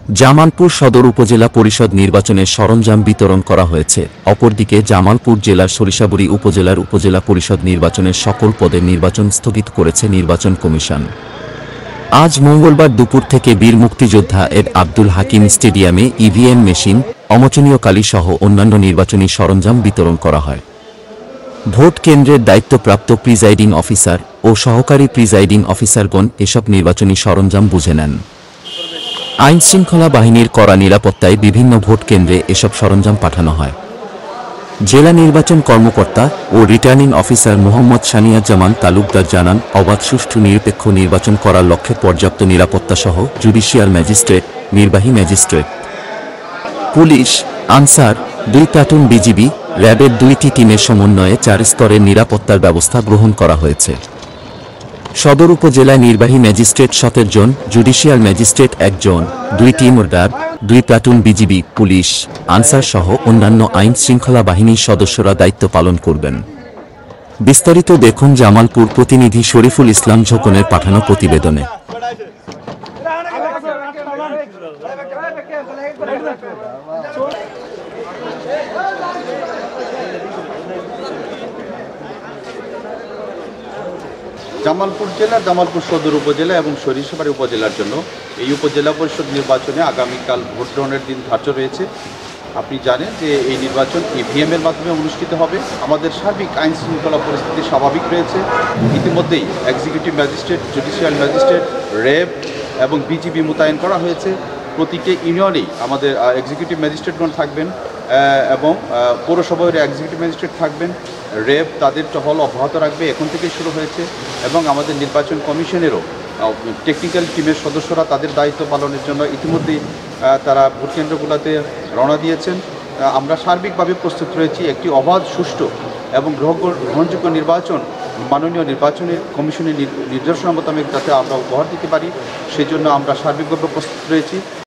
জামালপুর সদর উপজেলা পরিষদ নির্বাচনের সরঞ্জাম বিতরণ করা হয়েছে। অপরদিকে জামালপুর জেলার সরিষাবাড়ী উপজেলার উপজেলা পরিষদ নির্বাচনের সকল পদের নির্বাচন স্থগিত করেছে নির্বাচন কমিশন। আজ মঙ্গলবার দুপুর থেকে বীর মুক্তিযোদ্ধা এড আব্দুল হাকিম স্টেডিয়ামে ইভিএম মেশিন, অমোচনীয় কালি সহ অন্যান্য নির্বাচনী সরঞ্জাম বিতরণ করা হয়। ভোট কেন্দ্রের দায়িত্বপ্রাপ্ত প্রিজাইডিং অফিসার ও সহকারী প্রিজাইডিং অফিসারগণ এসব নির্বাচনী সরঞ্জাম বুঝে নেন। আইনশৃঙ্খলা বাহিনীর কড়া নিরাপত্তায় বিভিন্ন ভোট কেন্দ্রে এসব সরঞ্জাম পাঠানো হয়। জেলা নির্বাচন কর্মকর্তা ও রিটার্নিং অফিসার মোহাম্মদ সানিয়াজ্জামান তালুকদার জানান, অবাধ সুষ্ঠু নিরপেক্ষ নির্বাচন করার লক্ষ্যে পর্যাপ্ত নিরাপত্তাসহ জুডিশিয়াল ম্যাজিস্ট্রেট, নির্বাহী magistrate, police, answer, 2 platoon BGB, র্যাবের 2টি টিমের সমন্বয়ে 4 স্তরের নিরাপত্তার ব্যবস্থা গ্রহণ করা হয়েছে। সদর উপজেলায় নির্বাহী ম্যাজিস্ট্রেট 17 জন, জুডিশিয়াল ম্যাজিস্ট্রেট 1 জন, 2 team RAB, 2 platoon BGB, police, answer সহ অন্যান্য আইন শৃঙ্খলা বাহিনীর সদস্যরা দায়িত্ব পালন করবেন। বিস্তারিত দেখুন জামালপুর প্রতিনিধি শরীফুল ইসলাম ঝোকনের পাঠানো প্রতিবেদনে। জামালপুর জেলা, জামালপুর সদর উপজেলা এবং সরিষাবাড়ী উপজেলার জন্য এই উপজেলা পরিষদ নির্বাচনে আগামীকাল ভোট গ্রহণের দিন ধার্য রয়েছে। আপনি জানেন যে এই নির্বাচন ইভিএমের মাধ্যমে অনুষ্ঠিত হবে। আমাদের সার্বিক আইন শৃঙ্খলা পরিস্থিতি স্বাভাবিক রয়েছে। ইতিমধ্যেই executive magistrate, judicial magistrate, RAB এবং বিজিবি মোতায়েন করা হয়েছে। প্রতিটি ইউনিয়নেই আমাদের এক্সিকিউটিভ ম্যাজিস্ট্রেটগণ থাকবেন এবং পৌরসভার এক্সিকিউটিভ ম্যাজিস্ট্রেট থাকবেন। র্যাব তাদের টহল অব্যাহত রাখবে, এখন থেকেই শুরু হয়েছে। এবং আমাদের নির্বাচন কমিশনেরও টেকনিক্যাল টিমের সদস্যরা তাদের দায়িত্ব পালনের জন্য ইতিমধ্যেই তারা ভোট কেন্দ্রগুলোতে রওনা দিয়েছেন। আমরা সার্বিকভাবে প্রস্তুত রয়েছি একটি অবাধ, সুষ্ঠু এবং গ্রহণযোগ্য নির্বাচন মাননীয় নির্বাচনের কমিশনের নির্দেশনা মোতাবেক যাতে আমরা উপহার দিতে পারি, সেজন্য আমরা সার্বিকভাবে প্রস্তুত রয়েছি।